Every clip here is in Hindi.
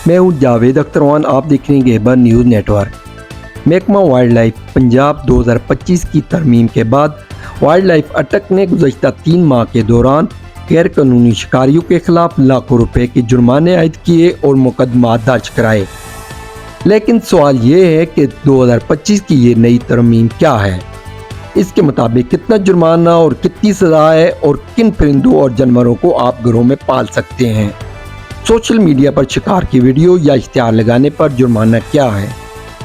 मैं हूँ जावेद अख्तरवान, आप देख रहे हैं गहबर न्यूज़ नेटवर्क। महकमा वाइल्ड लाइफ पंजाब 2025 की तरमीम के बाद वाइल्ड लाइफ अटक ने गुज़श्ता 3 माह के दौरान गैर कानूनी शिकारियों के खिलाफ लाखों रुपए के जुर्माने आयद किए और मुकदमा दर्ज कराए। लेकिन सवाल ये है कि 2025 की ये नई तरमीम क्या है, इसके मुताबिक कितना जुर्माना और कितनी सज़ा है और किन परिंदों और जानवरों को आप घरों में पाल सकते हैं। सोशल मीडिया पर शिकार की वीडियो या इश्तिहार लगाने पर जुर्माना क्या है,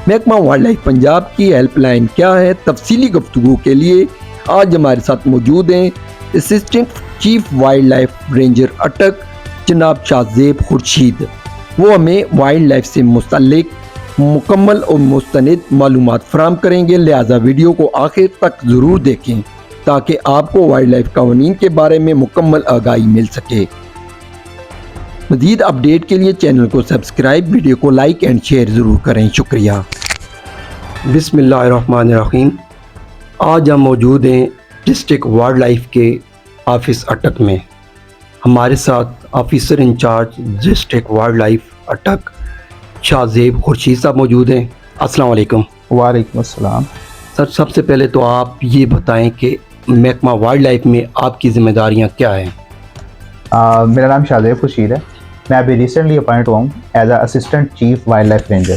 महकमा वाइल्ड लाइफ पंजाब की हेल्पलाइन क्या है। तफसीली गुफ्तगू के लिए आज हमारे साथ मौजूद हैं assistant chief wildlife ranger अटक जनाब शाहजेब खुर्शीद। वो हमें वाइल्ड लाइफ से मुतल्लिक मुकम्मल और मुस्तनिद मालूमात फराहम करेंगे, लिहाजा वीडियो को आखिर तक ज़रूर देखें ताकि आपको वाइल्ड लाइफ कानून के बारे में मुकम्मल आगाही मिल सके। मज़ीद अपडेट के लिए चैनल को सब्सक्राइब, वीडियो को लाइक एंड शेयर ज़रूर करें। शुक्रिया। बिस्मिल्लाहिर्रहमानिर्रहीम। आज हम मौजूद हैं डिस्ट्रिक्ट वाइल्ड लाइफ के ऑफिस अटक में। हमारे साथ officer in charge district wildlife Attock Shahzeb Khurshid साहब मौजूद हैं। अस्सलाम वालेकुम। वालेकुम अस्सलाम। सर, सबसे पहले तो आप ये बताएं कि महकमा वाइल्ड लाइफ में आपकी ज़िम्मेदारियाँ क्या हैं? मेरा नाम शाहजेब खुर्शीद है। मैं अभी रिसेंटली अपॉइंट हुआ हूँ as assistant chief wildlife ranger.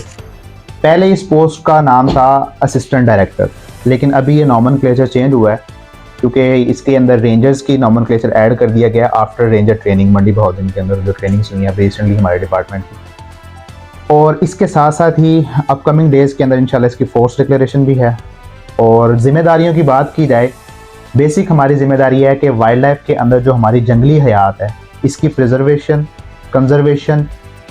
पहले इस पोस्ट का नाम था असिस्टेंट डायरेक्टर, लेकिन अभी ये नॉमनक्लेचर चेंज हुआ है क्योंकि इसके अंदर रेंजर्स की नॉमनक्लेचर ऐड कर दिया गया आफ्टर रेंजर ट्रेनिंग। मंडी बहाउद्दीन के अंदर जो ट्रेनिंग सुनी है रिसेंटली हमारे डिपार्टमेंट की, और इसके साथ साथ ही अपकमिंग डेज़ के अंदर इंशाल्लाह इसकी फोर्स डिक्लेरेशन भी है। और ज़िम्मेदारियों की बात की जाए, बेसिक हमारी ज़िम्मेदारी है कि वाइल्ड लाइफ के अंदर जो हमारी जंगली हयात है इसकी प्रिजर्वेशन, कंजर्वेशन,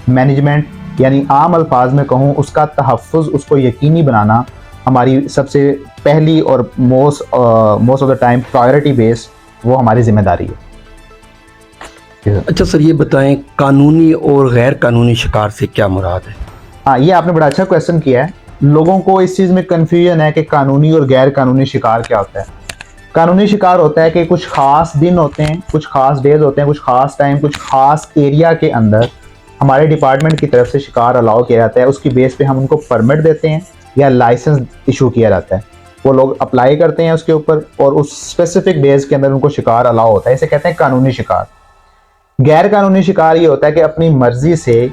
मैनेजमेंट, यानी आम अल्फाज में कहूँ उसका तहफ़्फ़ुज़, उसको यकीनी बनाना हमारी सबसे पहली और most of the time priority base वो हमारी ज़िम्मेदारी है। अच्छा सर, ये बताएं कानूनी और गैर कानूनी शिकार से क्या मुराद है? हाँ, ये आपने बड़ा अच्छा क्वेश्चन किया है। लोगों को इस चीज़ में कन्फ्यूजन है कि कानूनी और गैर कानूनी शिकार क्या होता है। कानूनी शिकार होता है कि कुछ ख़ास दिन होते हैं, कुछ ख़ास डेज होते हैं, कुछ ख़ास टाइम, कुछ ख़ास एरिया के अंदर हमारे डिपार्टमेंट की तरफ से शिकार अलाउ किया जाता है। उसकी बेस पे हम उनको परमिट देते हैं या लाइसेंस इशू किया जाता है। वो लोग अप्लाई करते हैं उसके ऊपर और उस स्पेसिफिक डेज के अंदर उनको शिकार अलाउ होता है। इसे कहते हैं कानूनी शिकार। गैर कानूनी शिकार ये होता है कि अपनी मर्जी से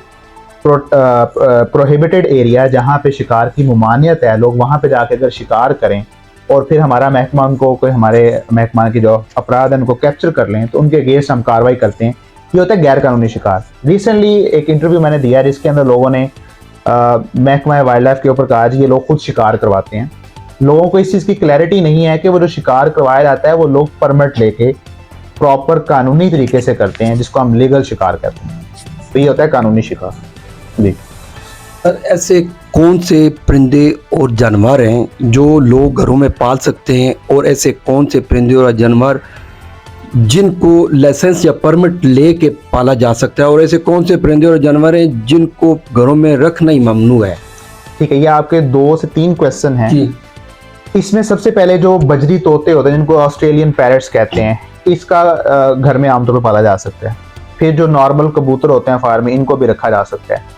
प्रोहिबिटेड एरिया जहाँ पे शिकार की ममानियत है, लोग वहाँ पे जाकर अगर शिकार करें और फिर हमारा महकमा उनको, कोई हमारे महकमा के जो अपराध हैं उनको कैप्चर कर लें तो उनके अगेंस्ट हम कार्रवाई करते हैं। ये होता है गैर कानूनी शिकार। रिसेंटली एक इंटरव्यू मैंने दिया जिसके अंदर लोगों ने महकमा वाइल्ड लाइफ के ऊपर कहा जी ये लोग खुद शिकार करवाते हैं। लोगों को इस चीज़ की क्लैरिटी नहीं है कि वो जो शिकार करवाया जाता है वो लोग परमिट लेके प्रॉपर कानूनी तरीके से करते हैं, जिसको हम लीगल शिकार कहते हैं। तो ये होता है कानूनी शिकार जी। सर, ऐसे कौन से परिंदे और जानवर हैं जो लोग घरों में पाल सकते हैं और ऐसे कौन से परिंदे और जानवर जिनको लाइसेंस या परमिट ले के पाला जा सकता है और ऐसे कौन से परिंदे और जानवर हैं जिनको घरों में रखना ही ममनू है? ठीक है, ये आपके 2 से 3 क्वेश्चन हैं। इसमें सबसे पहले जो बजरी तोते होते हैं जिनको ऑस्ट्रेलियन पैरट्स कहते हैं, इसका घर में आमतौर पर पाला जा सकता है। फिर जो नॉर्मल कबूतर होते हैं फार्म में, इनको भी रखा जा सकता है।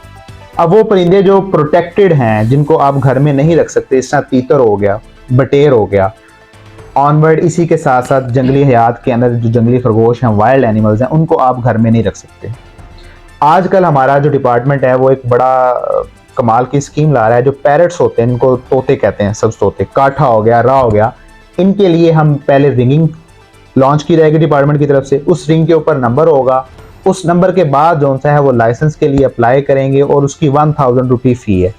अब वो परिंदे जो प्रोटेक्टेड हैं जिनको आप घर में नहीं रख सकते, इस तरह तीतर हो गया, बटेर हो गया, ऑनवर्ड इसी के साथ साथ जंगली हयात के अंदर जो जंगली खरगोश हैं, वाइल्ड एनिमल्स हैं, उनको आप घर में नहीं रख सकते। आजकल हमारा जो डिपार्टमेंट है वो एक बड़ा कमाल की स्कीम ला रहा है। जो पैरट्स होते हैं, इनको तोते कहते हैं, सब तोते, काठा हो गया, रा हो गया, इनके लिए हम पहले रिंगिंग लॉन्च की जाएगी डिपार्टमेंट की तरफ से। उस रिंग के ऊपर नंबर होगा, उस नंबर के बाद जो सा है वो लाइसेंस के लिए अप्लाई करेंगे और उसकी 1000 रुपये फ़ी है।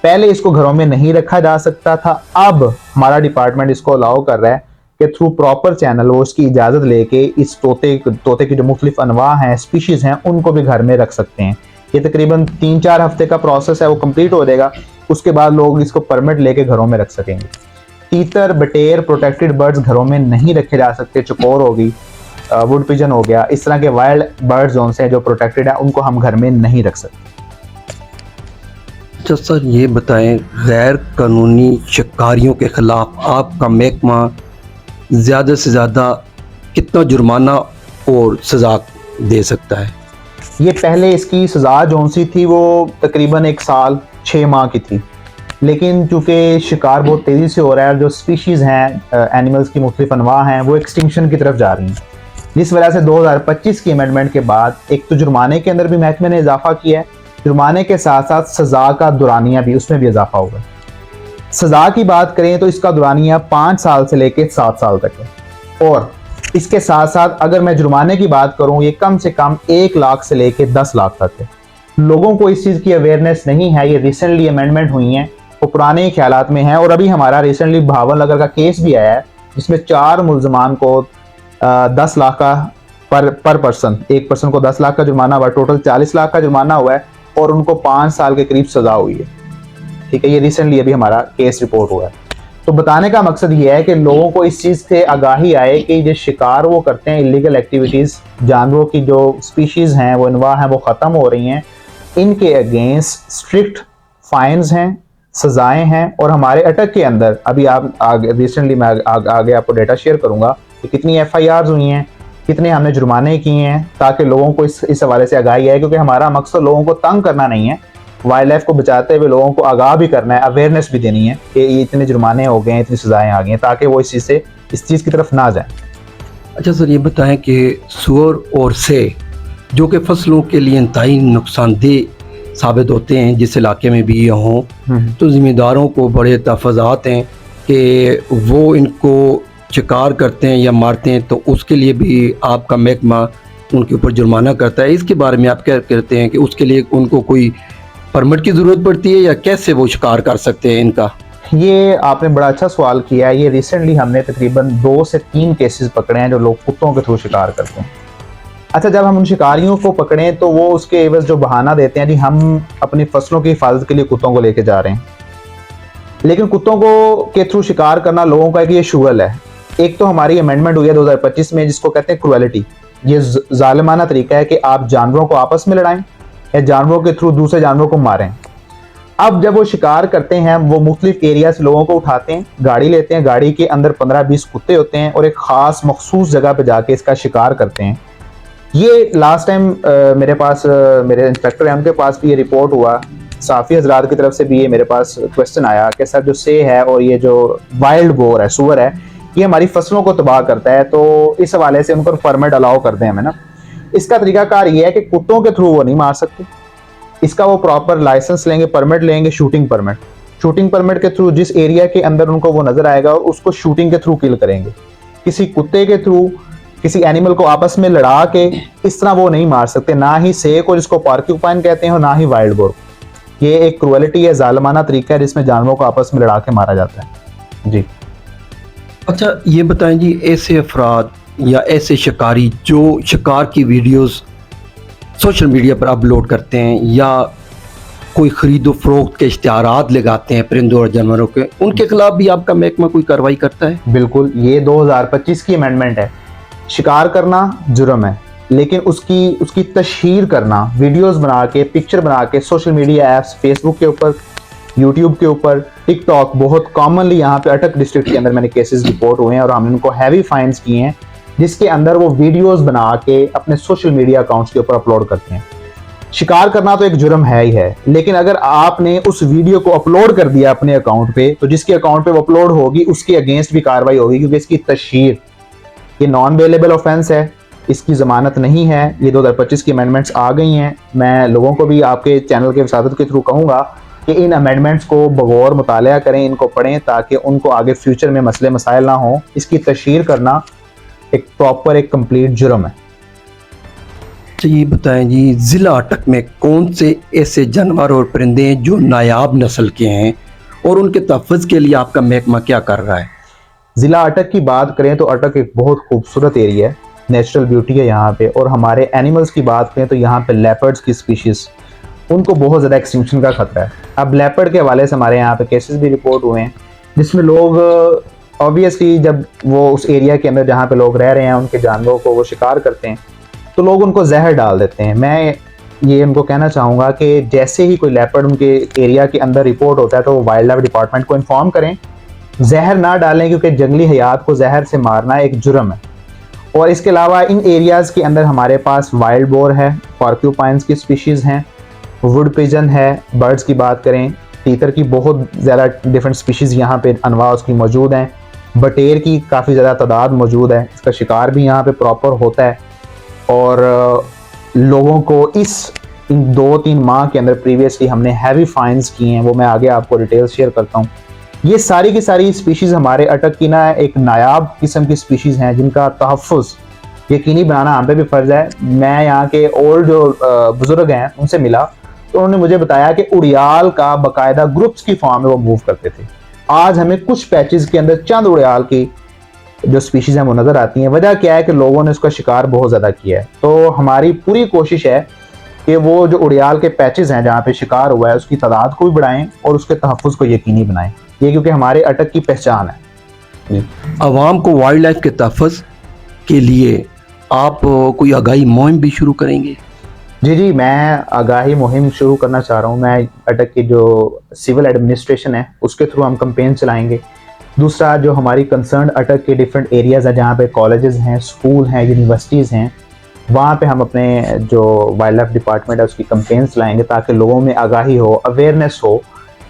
पहले इसको घरों में नहीं रखा जा सकता था, अब हमारा डिपार्टमेंट इसको अलाउ कर रहा है कि थ्रू प्रॉपर चैनल वो उसकी इजाज़त लेके इस तोते की जो मुख्तलिफ अनवा हैं, स्पीशीज़ हैं, उनको भी घर में रख सकते हैं। ये तकरीबन 3-4 हफ्ते का प्रोसेस है, वो कंप्लीट हो जाएगा। उसके बाद लोग इसको परमिट लेके घरों में रख सकेंगे। तीतर, बटेर, प्रोटेक्टेड बर्ड्स घरों में नहीं रखे जा सकते। चकोर होगी, वुड पिजन हो गया, इस तरह के वाइल्ड बर्ड जोन से जो प्रोटेक्टेड है उनको हम घर में नहीं रख सकते। अच्छा सर, ये बताएं गैर कानूनी शिकारियों के खिलाफ आपका महकमा ज़्यादा से ज़्यादा कितना जुर्माना और सज़ा दे सकता है? ये पहले इसकी सज़ा जौन सी थी वो तकरीबन 1 साल 6 माह की थी, लेकिन चूँकि शिकार बहुत तेज़ी से हो रहा है और जो स्पीशीज़ हैं एनिमल्स की मुख्तलिफ अनवा हैं वो एक्सटिंक्शन की तरफ जा रही हैं, जिस वजह से 2025 की अमेंडमेंट के बाद एक तो जुर्माने के अंदर भी महकमे ने इजाफा किया है, जुर्माने के साथ साथ सज़ा का दुरानिया भी, उसमें भी इजाफा होगा। सज़ा की बात करें तो इसका दुरानिया 5 साल से लेकर 7 साल तक है, और इसके साथ साथ अगर मैं जुर्माने की बात करूं ये कम से कम 1 लाख से लेकर 10 लाख तक है। लोगों को इस चीज़ की अवेयरनेस नहीं है, ये रिसेंटली अमेंडमेंट हुई हैं, वो पुराने ख्यालात में हैं। और अभी हमारा रिसेंटली भावन नगर का केस भी आया है जिसमें 4 मुल्ज़मान को 10 लाख का पर पर्सन, एक पर्सन को 10 लाख का जुर्माना हुआ, टोटल 40 लाख का जुर्माना हुआ है और उनको 5 साल के करीब सज़ा हुई है। ठीक है, ये रिसेंटली अभी हमारा केस रिपोर्ट हुआ है। तो बताने का मकसद ये है कि लोगों को इस चीज़ से आगाही आए कि जो शिकार वो करते हैं, इलीगल एक्टिविटीज़, जानवरों की जो स्पीशीज़ हैं वो अनवा हैं वो ख़त्म हो रही हैं, इनके अगेंस्ट स्ट्रिक्ट फाइन्स हैं, सज़ाएं हैं। और हमारे अटक के अंदर अभी आप आगे रिसेंटली मैं आगे आपको डेटा शेयर करूँगा कि कितनी FIRs हुई हैं, कितने हमने जुर्माने किए हैं, ताकि लोगों को इस हवाले से आगाही आए, क्योंकि हमारा मकसद लोगों को तंग करना नहीं है, वाइल्ड लाइफ को बचाते हुए लोगों को आगाह भी करना है, अवेयरनेस भी देनी है कि ये इतने जुर्माने हो गए हैं, इतनी सज़ाएं आ गई हैं, ताकि वो इस चीज़ की तरफ ना जाएं। अच्छा सर, ये बताएं कि सूअर और से जो कि फसलों के लिए इंतहाई नुकसानदेह साबित होते हैं, जिस इलाके में भी ये हों, तो ज़िम्मेदारों को बड़े तहफ़्फ़ुज़ात हैं कि वो इनको शिकार करते हैं या मारते हैं, तो उसके लिए भी आपका महकमा उनके ऊपर जुर्माना करता है। इसके बारे में आप क्या कहते हैं कि उसके लिए उनको कोई परमिट की ज़रूरत पड़ती है या कैसे वो शिकार कर सकते हैं इनका? ये आपने बड़ा अच्छा सवाल किया है। ये रिसेंटली हमने तकरीबन 2 से 3 केसेस पकड़े हैं जो लोग कुत्तों के थ्रू शिकार करते हैं। अच्छा, जब हम उन शिकारियों को पकड़ें तो वो उसके एवज जो बहाना देते हैं जी हम अपनी फसलों की हिफाजत के लिए कुत्तों को लेके जा रहे हैं, लेकिन कुत्तों को के थ्रू शिकार करना लोगों का एक ये शुगल है। एक तो हमारी अमेंडमेंट हुई है 2025 में जिसको कहते हैं क्रुएलिटी। ये जालिमाना तरीका है कि आप जानवरों को आपस में लड़ाएं या जानवरों के थ्रू दूसरे जानवरों को मारें। अब जब वो शिकार करते हैं वो मुख्तलिफ एरिया से लोगों को उठाते हैं, गाड़ी लेते हैं, गाड़ी के अंदर 15-20 कुत्ते होते हैं और एक ख़ास मखसूस जगह पे जाके इसका शिकार करते हैं। ये लास्ट टाइम मेरे पास मेरे इंस्पेक्टर हैं उनके पास भी ये रिपोर्ट हुआ, साफ़ी हजरात की तरफ से भी ये मेरे पास क्वेश्चन आया कि सर जो से है और ये जो वाइल्ड बोर है, सूअर है, ये हमारी फसलों को तबाह करता है, तो इस हवाले से उनको परमिट अलाउ कर दें हमें ना। इसका तरीकाकार ये है कि कुत्तों के थ्रू वो नहीं मार सकते, इसका वो प्रॉपर लाइसेंस लेंगे, परमिट लेंगे, शूटिंग परमिट के थ्रू जिस एरिया के अंदर उनको वो नजर आएगा उसको शूटिंग के थ्रू किल करेंगे। किसी कुत्ते के थ्रू किसी एनिमल को आपस में लड़ा के इस तरह वो नहीं मार सकते, ना ही से को जिसको पार्क्यूपाइन कहते हैं और ना ही वाइल्ड बोर। ये एक क्रुएलिटी है, जालिमाना तरीका है जिसमें जानवरों को आपस में लड़ा के मारा जाता है जी। अच्छा, ये बताएं जी, ऐसे अफराद या ऐसे शिकारी जो शिकार की वीडियोस सोशल मीडिया पर अपलोड करते हैं या कोई ख़रीदो फरोख्त के इश्तिहारात लगाते हैं परिंदों और जानवरों के, उनके खिलाफ भी आपका महकमा कोई कार्रवाई करता है? बिल्कुल, ये 2025 की अमेंडमेंट है। शिकार करना जुर्म है, लेकिन उसकी तशहीर करना, वीडियोस बना के, पिक्चर बना के सोशल मीडिया ऐप्स, फेसबुक के ऊपर, यूट्यूब के ऊपर, टिकटॉक, बहुत कॉमनली यहाँ पे अटक डिस्ट्रिक्ट के अंदर मैंने केसेस रिपोर्ट हुए हैं और हमने उनको हैवी फाइन्स किए हैं, जिसके अंदर वो वीडियोस बना के अपने सोशल मीडिया अकाउंट्स के ऊपर अपलोड करते हैं। शिकार करना तो एक जुर्म है ही है, लेकिन अगर आपने उस वीडियो को अपलोड कर दिया अपने अकाउंट पे, तो जिसके अकाउंट पे वो अपलोड होगी उसके अगेंस्ट भी कार्रवाई होगी, क्योंकि इसकी तशहीर ये नॉन बेलेबल ऑफेंस है, इसकी ज़मानत नहीं है। ये 2025 की अमेंडमेंट्स आ गई हैं। मैं लोगों को भी आपके चैनल के वसादत के थ्रू कहूँगा कि इन अमेंडमेंट्स को बगौर मुताला करें, इनको पढ़ें, ताकि उनको आगे फ्यूचर में मसले मसाइल ना हो। इसकी तशहीर करना एक प्रॉपर एक कंप्लीट जुर्म है। तो ये बताएं जी, ज़िला अटक में कौन से ऐसे जानवर और परिंदे हैं जो नायाब नस्ल के हैं और उनके तहफ़्फ़ुज़ के लिए आपका महकमा क्या कर रहा है? ज़िला अटक की बात करें तो अटक एक बहुत खूबसूरत एरिया है, नेचुरल ब्यूटी है यहाँ पे। और हमारे एनिमल्स की बात करें तो यहाँ पे लेपर्ड्स की स्पीशीज़, उनको बहुत ज़्यादा एक्सटिंक्शन का खतरा है। अब लेपर्ड के हवाले से हमारे यहाँ पे केसेस भी रिपोर्ट हुए हैं, जिसमें लोग ऑब्वियसली जब वो उस एरिया के अंदर जहाँ पे लोग रह रहे हैं उनके जानवरों को वो शिकार करते हैं तो लोग उनको जहर डाल देते हैं। मैं ये उनको कहना चाहूँगा कि जैसे ही कोई लेपर्ड उनके एरिया के अंदर रिपोर्ट होता है तो वो वाइल्ड लाइफ डिपार्टमेंट को इन्फॉर्म करें, जहर ना डालें, क्योंकि जंगली हयात को जहर से मारना एक जुर्म है। और इसके अलावा इन एरियाज़ के अंदर हमारे पास वाइल्ड बोर है, पॉर्क्यूपाइंस की स्पीशीज़ हैं, वुड पिजन है, बर्ड्स की बात करें तीतर की बहुत ज़्यादा डिफरेंट स्पीशीज़ यहाँ पे अनवा उसकी मौजूद हैं, बटेर की काफ़ी ज़्यादा तादाद मौजूद है, इसका शिकार भी यहाँ पे प्रॉपर होता है। और लोगों को इन 2-3 माह के अंदर प्रीवियसली हमने हैवी फाइन्स किए हैं, वो मैं आगे आपको डिटेल्स शेयर करता हूँ। ये सारी की सारी स्पीशीज़ हमारे अटक की ना एक नायाब किस्म की स्पीशीज़ हैं जिनका तहफ़्फ़ुज़ यकीनी बनाना हम पे भी फ़र्ज़ है। मैं यहाँ के ओल्ड जो बुज़ुर्ग हैं उनसे मिला तो उन्होंने मुझे बताया कि उड़ियाल का बाकायदा ग्रुप्स की फॉर्म में वो मूव करते थे। आज हमें कुछ पैचेस के अंदर चंद उड़ियाल की जो स्पीशीज़ हैं वो नज़र आती हैं। वजह क्या है कि लोगों ने उसका शिकार बहुत ज़्यादा किया है। तो हमारी पूरी कोशिश है कि वो जो उड़ियाल के पैचेस हैं जहाँ पे शिकार हुआ है उसकी तादाद को भी बढ़ाएं और उसके तहफ़्फ़ुज़ को यकीनी बनाएं। ये क्योंकि हमारे अटक की पहचान है। आवाम को वाइल्ड लाइफ के तहफ़्फ़ुज़ के लिए आप कोई आगाही मुहिम भी शुरू करेंगे? जी, मैं आगाही मुहिम शुरू करना चाह रहा हूँ। मैं अटक की जो सिविल एडमिनिस्ट्रेशन है उसके थ्रू हम कैंपेन चलाएंगे। दूसरा जो हमारी कंसर्न अटक के डिफरेंट एरियाज़ हैं जहाँ पे कॉलेजेस हैं, स्कूल हैं, यूनिवर्सिटीज़ हैं, वहाँ पे हम अपने जो वाइल्ड लाइफ डिपार्टमेंट है उसकी कैंपेन चलाएंगे ताकि लोगों में आगाही हो, अवेयरनेस हो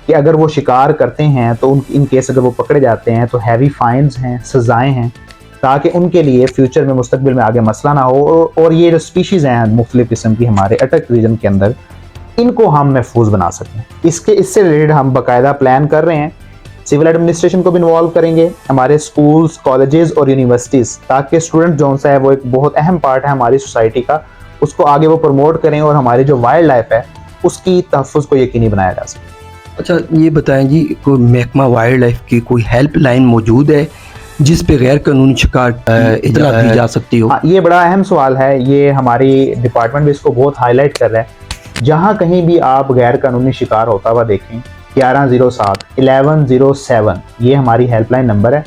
कि अगर वो शिकार करते हैं तो इन केस अगर वो पकड़े जाते हैं तो हैवी फाइन्स हैं, सज़ाएँ हैं, ताकि उनके लिए फ्यूचर में मुस्तकबिल में आगे मसला ना हो। और ये जो स्पीशीज़ हैं मुख्तलिफ़ किस्म की हमारे अटक रीजन के अंदर, इनको हम महफूज बना सकें। इससे रिलेटेड हम बाकायदा प्लान कर रहे हैं। सिविल एडमिनिस्ट्रेशन को भी इन्वॉल्व करेंगे, हमारे स्कूल्स, कॉलेजेस और यूनिवर्सिटीज़, ताकि स्टूडेंट जो सा है वो एक बहुत अहम पार्ट है हमारी सोसाइटी का, उसको आगे वो प्रमोट करें और हमारी जो वाइल्ड लाइफ है उसकी तहफ़्फ़ुज़ को यकीनी बनाया जा सके। अच्छा, ये बताएं जी, कोई महकमा वाइल्ड लाइफ की कोई हेल्पलाइन मौजूद है जिस पे गैर कानूनी शिकार इत्तला दी जा सकती हो? हाँ, ये बड़ा अहम सवाल है। ये हमारी डिपार्टमेंट भी इसको बहुत हाईलाइट कर रहा है। जहाँ कहीं भी आप गैर कानूनी शिकार होता हुआ देखें, 1107 1107 ये हमारी हेल्पलाइन नंबर है।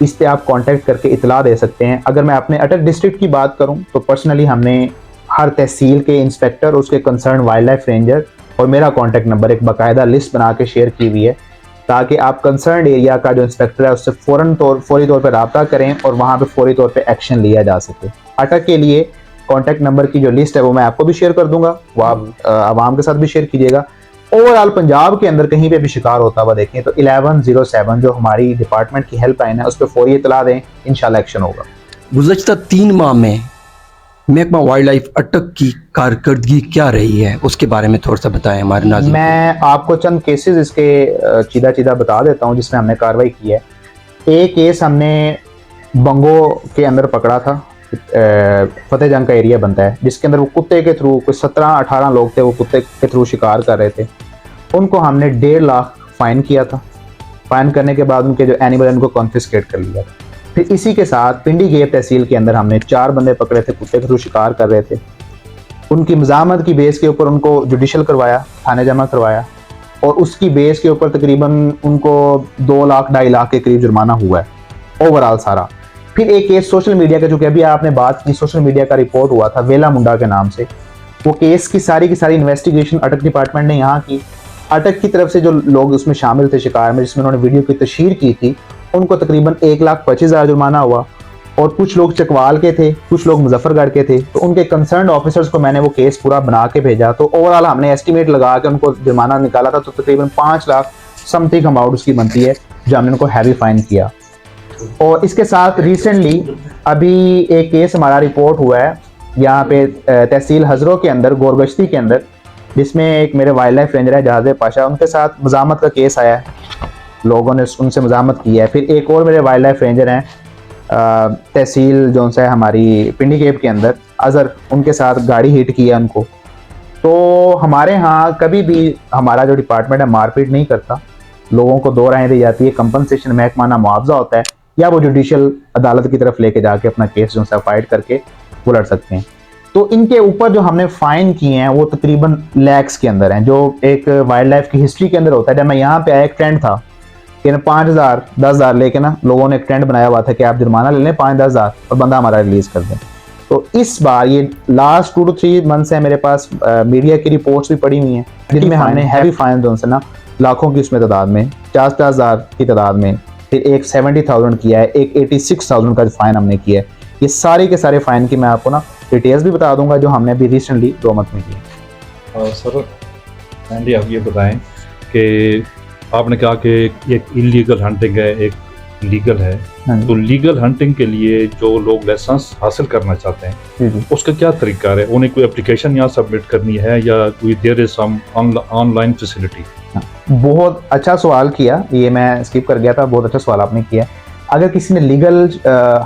इस पे आप कांटेक्ट करके इतला दे सकते हैं। अगर मैं अपने अटक डिस्ट्रिक्ट की बात करूं तो पर्सनली हमने हर तहसील के इंस्पेक्टर, उसके कंसर्न वाइल्ड लाइफ रेंजर और मेरा कांटेक्ट नंबर एक बाकायदा लिस्ट बना के शेयर की हुई है, ताकि आप कंसर्न एरिया का जो इंस्पेक्टर है उससे फौरी तौर पर रब्ता करें और वहाँ पे फौरी तौर पे एक्शन लिया जा सके। अटक के लिए कांटेक्ट नंबर की जो लिस्ट है वो मैं आपको भी शेयर कर दूंगा, वो आप आवाम के साथ भी शेयर कीजिएगा। ओवरऑल पंजाब के अंदर कहीं पे भी शिकार होता हुआ देखें तो 1107 जो हमारी डिपार्टमेंट की हेल्पलाइन है उस पर फौरी इतला दें, इंशाल्लाह एक्शन होगा। गुज़श्ता 3 माह में महकमा वाइल्ड लाइफ अटक की कारकर्दगी क्या रही है, उसके बारे में थोड़ा सा बताएं हमारे नाज़रीन। मैं आपको चंद केसेस इसके चीदा बता देता हूं जिसमें हमने कार्रवाई की है। एक केस हमने बंगो के अंदर पकड़ा था, फतेह जंग का एरिया बनता है, जिसके अंदर वो कुत्ते के थ्रू कुछ 17-18 लोग थे, वो कुत्ते के थ्रू शिकार कर रहे थे। उनको हमने 1.5 लाख फाइन किया था। फाइन करने के बाद उनके जो एनिमल उनको कॉन्फिस्केट कर लिया था। फिर इसी के साथ पिंडी गेप तहसील के अंदर हमने 4 बंदे पकड़े थे, कुत्ते के थ्रू शिकार कर रहे थे। उनकी मज़ामत की बेस के ऊपर उनको जुडिशल करवाया, थाने जमा करवाया और उसकी बेस के ऊपर तकरीबन उनको 2 लाख 2.5 लाख के करीब जुर्माना हुआ है ओवरऑल सारा। फिर एक केस सोशल मीडिया का, जो कि अभी आपने बात की, सोशल मीडिया का रिपोर्ट हुआ था वेला मुंडा के नाम से। वो केस की सारी इन्वेस्टिगेशन अटक डिपार्टमेंट ने यहाँ की। अटक की तरफ से जो लोग उसमें शामिल थे शिकार में, जिसमें उन्होंने वीडियो की तशहीर की थी, उनको तकरीबन 1,25,000 जुर्माना हुआ। और कुछ लोग चकवाल के थे, कुछ लोग मुजफ्फरगढ़ के थे। तो उनके कंसर्न ऑफिसर्स को मैंने वो केस पूरा बना के भेजा, तो ओवरऑल हमने एस्टिमेट लगा के उनको जुर्माना निकाला था, तो तकरीबन 5 लाख समथिंग अमाउंट उसकी बनती है, जो हमने उनको हैवी फाइन किया। और इसके साथ रिसेंटली अभी एक केस हमारा रिपोर्ट हुआ है यहाँ पे तहसील हजरों के अंदर, गोरगश्ती के अंदर, जिसमें एक मेरे वाइल्ड लाइफ रेंजर है जहाज़ पाशा, उनके साथ मज़ामत का केस आया है, लोगों ने उनसे मज़ामत की है। फिर एक और मेरे वाइल्ड लाइफ रेंजर हैं तहसील जो है हमारी पिंडी गेप के अंदर, अज़हर, उनके साथ गाड़ी हिट की है उनको। तो हमारे यहाँ कभी भी हमारा जो डिपार्टमेंट है मारपीट नहीं करता, लोगों को 2 राहें दी जाती है, कंपनसेशन महकमाना मुआवजा होता है, या वो जुडिशल अदालत की तरफ लेके जाके अपना केस जो है फाइट करके वो लड़ सकते हैं। तो इनके ऊपर जो हमने फाइन किए हैं वो तकरीबन लैक्स के अंदर हैं, जो एक वाइल्ड लाइफ की हिस्ट्री के अंदर होता है। जब मैं यहाँ पे आया एक ट्रेंड था कि 5,000 10,000 लेके ना लोगों ने एक ट्रेंड बनाया हुआ था कि आप जुर्माना ले लें 5-10,000 और बंदा हमारा रिलीज कर दें। तो इस बार ये लास्ट 2 to 3 मंथ से मेरे पास मीडिया की रिपोर्ट्स भी पड़ी हुई हैं, जिनमें हमने हैवी फाइन जो है ना लाखों की उसमें तादाद में, 50,000 की तादाद में, फिर एक 70,000 किया है, एक 86,000 का फाइन हमने किया है। ये सारे के सारे फ़ाइन की मैं आपको ना डिटेल्स भी बता दूंगा जो हमने अभी रिसेंटली 2 मंथ में की। सर एंडी, आप ये बताएं कि आपने कहा कि एक इलीगल हंटिंग है, एक लीगल है, तो लीगल हंटिंग के लिए जो लोग लाइसेंस हासिल करना चाहते हैं उसका क्या तरीका है? उन्हें कोई एप्लीकेशन यहाँ सबमिट करनी है या कोई there is some online facility? बहुत अच्छा सवाल किया, ये मैं स्किप कर गया था, बहुत अच्छा सवाल आपने किया। अगर किसी ने लीगल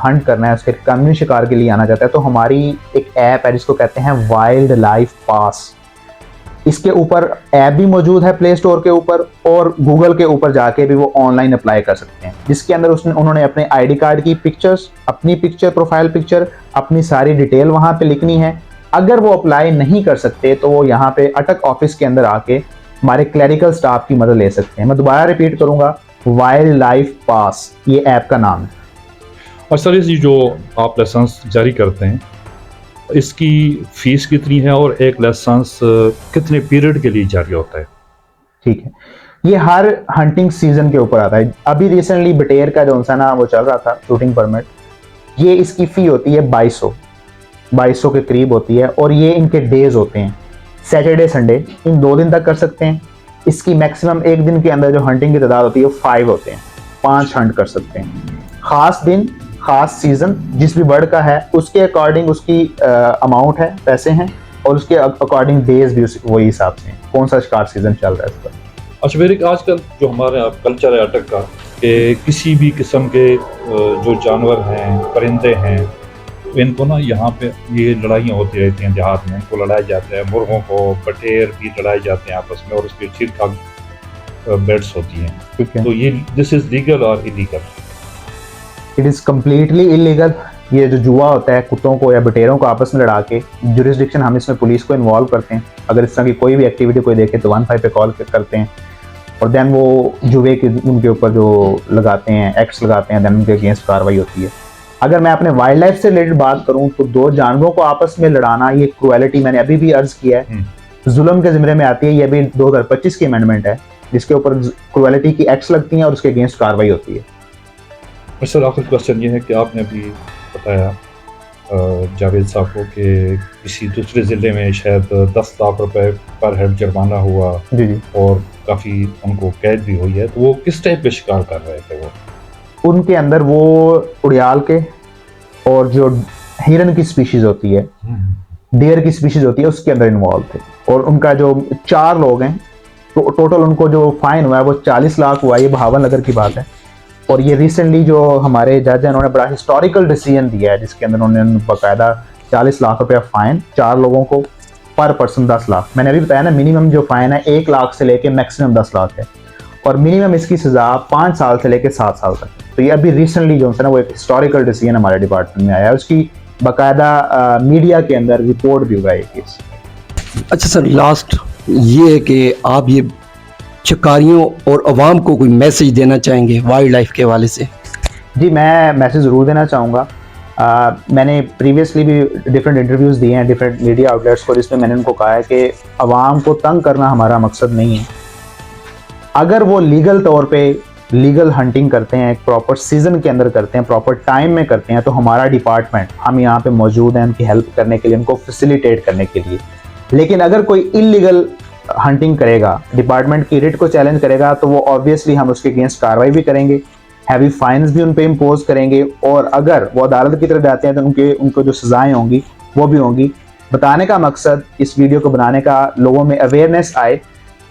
हंट करना है, उसके कानूनी शिकार के लिए आना चाहता है, तो हमारी एक ऐप है जिसको कहते हैं वाइल्ड लाइफ पास। इसके ऊपर ऐप भी मौजूद है प्ले स्टोर के ऊपर, और गूगल के ऊपर जाके भी वो ऑनलाइन अप्लाई कर सकते हैं, जिसके अंदर उन्होंने अपने आईडी कार्ड की पिक्चर्स, अपनी पिक्चर, प्रोफाइल पिक्चर, अपनी सारी डिटेल वहाँ पे लिखनी है। अगर वो अप्लाई नहीं कर सकते तो वो यहाँ पे अटक ऑफिस के अंदर आके हमारे क्लरिकल स्टाफ की मदद ले सकते हैं। मैं दोबारा रिपीट करूँगा, वाइल्ड लाइफ पास ये ऐप का नाम है। और सर, इस जो आप लाइसेंस जारी करते हैं इसकी फीस कितनी है और एक लाइसेंस कितने पीरियड के लिए जारी होता है? ठीक है, ये हर हंटिंग सीजन के ऊपर आता है। अभी रिसेंटली बटेर का जो सा ना वो चल रहा था शूटिंग परमिट, ये इसकी फ़ी होती है 2200 के करीब होती है, और ये इनके डेज होते हैं सैटरडे संडे, इन 2 दिन तक कर सकते हैं। इसकी मैक्सिमम एक दिन के अंदर जो हंटिंग की तादाद होती है वो 5 होते हैं, 5 हंट कर सकते हैं। खास दिन, खास सीजन जिस भी बर्ड का है उसके अकॉर्डिंग उसकी अमाउंट है, पैसे हैं, और उसके अकॉर्डिंग डेज भी वही हिसाब से हैं, कौन सा शिकार सीजन चल रहा है इस पर। अच्छा, मेरे आजकल जो हमारे यहाँ कल्चर है अटक का, कि किसी भी किस्म के जो जानवर हैं, परिंदे हैं, तो इनको ना यहाँ पे ये लड़ाइयाँ होती रहती हैं देहात में, इनको लड़ाया जाता है, मुर्गों को, बटेर भी लड़ाए जाते हैं आपस में, और उसके ठीक ठाक बेड्स होती हैं। ठीक है, तो ये दिस इज लीगल और illegal? It is completely illegal. ये जो जुआ होता है कुत्तों को या बटेरों को आपस में लड़ा के, जुरिस्डिक्शन हम इसमें पुलिस को इन्वॉल्व करते हैं। अगर इस तरह की कोई भी एक्टिविटी कोई देखे तो 15 पे कॉल करते हैं, और देन वो जुए के उनके ऊपर जो लगाते हैं, एक्ट्स लगाते हैं, देन उनके अगेंस्ट कार्रवाई होती है। अगर मैं अपने वाइल्ड लाइफ से रिलेटेड बात करूं तो 2 जानवरों को आपस में लड़ाना, ये क्रुएलिटी, मैंने अभी भी अर्ज किया है, जुल्म के ज़िम्मे में आती है। ये भी 2025 की अमेंडमेंट है जिसके ऊपर क्रुएलिटी की एक्ट्स लगती हैं और उसके अगेंस्ट कार्रवाई होती है। सर, आखिरी क्वेश्चन ये है कि आपने अभी बताया जावेद साहब को कि किसी दूसरे ज़िले में शायद 10 लाख रुपए पर हेड जुर्माना हुआ, जी, और काफ़ी उनको कैद भी हुई है, तो वो किस टाइप के शिकार कर रहे थे? वो उनके अंदर वो उड़ियाल के और जो हिरन की स्पीशीज होती है, डेयर की स्पीशीज होती है, उसके अंदर इन्वॉल्व थे। और उनका जो 4 लोग हैं, तो टोटल उनको जो फाइन हुआ है वो 40 लाख हुआ। ये भावनगर की बात है। और ये रिसेंटली जो हमारे जज हैं उन्होंने बड़ा हिस्टोरिकल डिसीजन दिया है जिसके अंदर उन्होंने बाकायदा 40 लाख रुपया फाइन, 4 लोगों को, पर पर्सन 10 लाख। मैंने अभी बताया ना, मिनिमम जो फाइन है 1 लाख से लेके मैक्सिमम 10 लाख है, और मिनिमम इसकी सज़ा 5 साल से लेके 7 साल तक। तो ये अभी रिसेंटली जो है ना वो एक हिस्टोरिकल डिसीजन हमारे डिपार्टमेंट में आया है, उसकी बाकायदा मीडिया के अंदर रिपोर्ट भी हुआ है केस। अच्छा सर, लास्ट ये है कि आप ये शिकारियों और अवाम को कोई मैसेज देना चाहेंगे वाइल्ड लाइफ के हवाले से? जी, मैं मैसेज ज़रूर देना चाहूँगा। मैंने प्रीवियसली भी डिफरेंट इंटरव्यूज़ दिए हैं डिफरेंट मीडिया आउटलेट्स को, जिसमें मैंने उनको कहा है कि अवाम को तंग करना हमारा मकसद नहीं है। अगर वो लीगल तौर पे लीगल हंटिंग करते हैं, एक प्रॉपर सीज़न के अंदर करते हैं, प्रॉपर टाइम में करते हैं, तो हमारा डिपार्टमेंट, हम यहाँ पे मौजूद हैं उनकी हेल्प करने के लिए, उनको फैसिलिटेट करने के लिए। लेकिन अगर कोई इलीगल हंटिंग करेगा, डिपार्टमेंट की रिट को चैलेंज करेगा, तो वो ऑब्वियसली हम उसके अगेंस्ट कार्रवाई भी करेंगे, हैवी फाइन्स भी उन पे इम्पोज करेंगे, और अगर वो अदालत की तरफ जाते हैं तो उनको जो सज़ाएं होंगी वो भी होंगी। बताने का मकसद इस वीडियो को बनाने का, लोगों में अवेयरनेस आए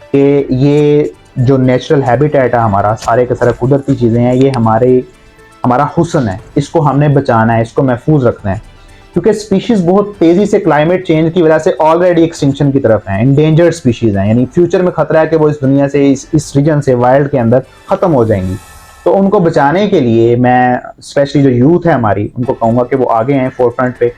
कि ये जो नेचुरल हैबिटेट है हमारा, सारे के सारे कुदरती चीज़ें हैं, ये हमारा हुस्न है, इसको हमने बचाना है, इसको महफूज रखना है। क्योंकि स्पीशीज़ बहुत तेज़ी से क्लाइमेट चेंज की वजह से ऑलरेडी एक्सटिंक्शन की तरफ हैं, इंडेंजर्ड स्पीशीज़ हैं, यानी फ्यूचर में खतरा है कि वो इस दुनिया से, इस रीजन से, वाइल्ड के अंदर ख़त्म हो जाएंगी। तो उनको बचाने के लिए मैं स्पेशली जो यूथ है हमारी, उनको कहूँगा कि वो आगे आएँ फोरफ्रंट पे,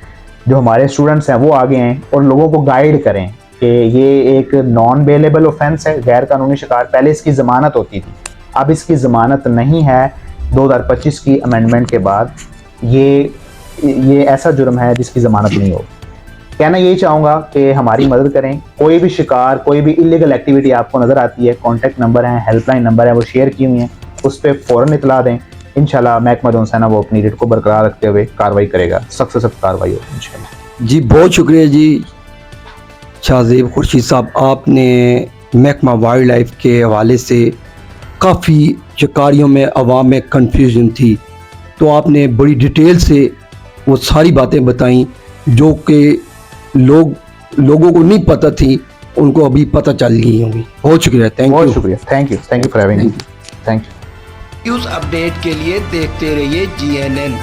जो हमारे स्टूडेंट्स हैं वो आगे आएँ और लोगों को गाइड करें कि ये एक नॉन बेलेबल ऑफेंस है, गैर कानूनी शिकार। पहले इसकी ज़मानत होती थी, अब इसकी ज़मानत नहीं है। 2025 की अमेंडमेंट के बाद ये ऐसा जुर्म है जिसकी ज़मानत नहीं हो। कहना यही चाहूँगा कि हमारी मदद करें। कोई भी शिकार, कोई भी इलीगल एक्टिविटी आपको नज़र आती है, कॉन्टैक्ट नंबर है, हेल्पलाइन नंबर है, वो शेयर की हुई हैं, उस पर फ़ौरन इतला दें। इंशाल्लाह महकमा जो है ना वो अपनी रेट को बरकरार रखते हुए कार्रवाई करेगा, सख्त से सख्त कार्रवाई होगी इंशाल्लाह। जी बहुत शुक्रिया जी शाहजेब खुर्शीद साहब, आपने महकमा वाइल्ड लाइफ के हवाले से काफ़ी शिकारियों में अवाम में कन्फ्यूजन थी, तो आपने बड़ी डिटेल से वो सारी बातें बताई जो कि लोगों को नहीं पता थी, उनको अभी पता चल गई होंगी। बहुत शुक्रिया, थैंक बहुत यू। शुक्रिया, thank you for having me, thank you. News update के लिए देखते रहिए GNN।